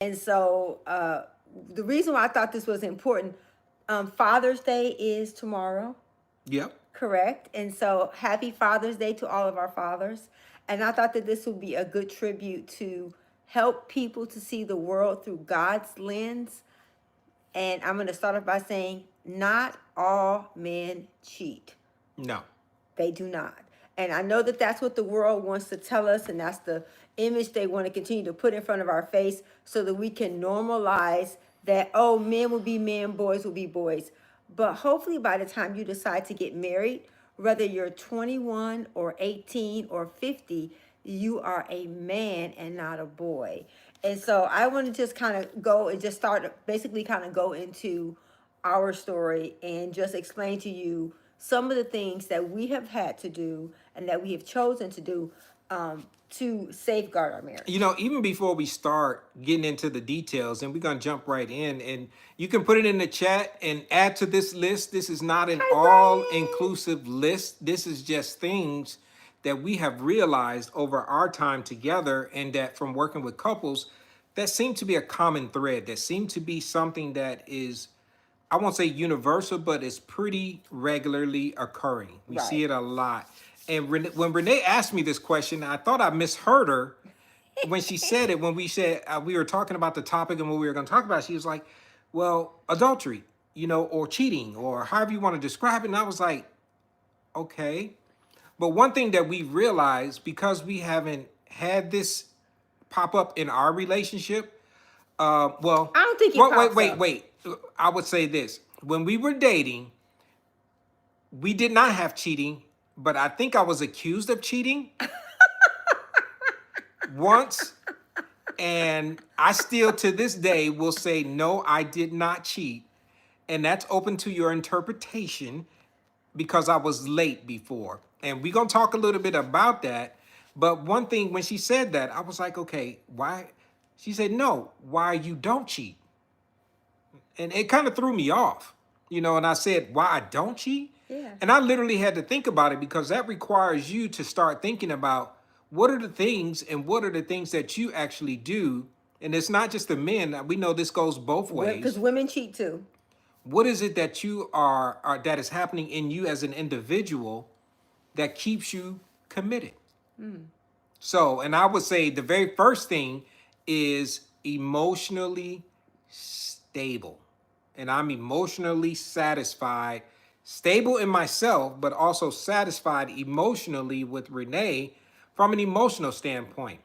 And so the reason why I thought this was important, Father's Day is tomorrow. Yep. Correct. And so happy Father's Day to all of our fathers. And I thought that this would be a good tribute to help people to see the world through God's lens. And I'm going to start off by saying, not all men cheat. No. They do not. And I know that that's what the world wants to tell us, and that's the image they want to continue to put in front of our face so that we can normalize that, oh, men will be men, boys will be boys. But hopefully, by the time you decide to get married, whether you're 21 or 18 or 50, you are a man and not a boy. And so I want to just kind of go and just start basically kind of go into our story and just explain to you some of the things that we have had to do and that we have chosen to do to safeguard our marriage. You know, even before we start getting into the details, and we're going to jump right in, and you can put it in the chat and add to this list. This is not an Hi, all Brian. inclusive list. This is just things that we have realized over our time together, and that from working with couples, that seem to be a common thread, that seem to be something that is, I won't say universal, but it's pretty regularly occurring. We see Right. it a lot. And when Renee asked me this question, I thought I misheard her when she said it. When we said we were talking about the topic and what we were going to talk about, she was like, "Well, adultery, you know, or cheating, or however you want to describe it." And I was like, "Okay." But one thing that we realized, because we haven't had this pop up in our relationship, well, I don't think it wait, wait, pops wait, up. wait. I would say this: when we were dating, we did not have cheating, but I think I was accused of cheating once. And I still to this day will say, no, I did not cheat. And that's open to your interpretation because I was late before. And we're going to talk a little bit about that. But one thing, when she said that, I was like, okay, why? She said, no, why you don't cheat? And it kind of threw me off, you know, and I said, why I don't cheat? Yeah. And I literally had to think about it, because that requires you to start thinking about what are the things and what are the things that you actually do. And it's not just the men. We know this goes both Because ways. women cheat too. What is it that you are that is happening in you as an individual that keeps you committed? So, and I would say the very first thing is emotionally stable. And I'm emotionally satisfied, stable in myself, but also satisfied emotionally with Renee from an emotional standpoint.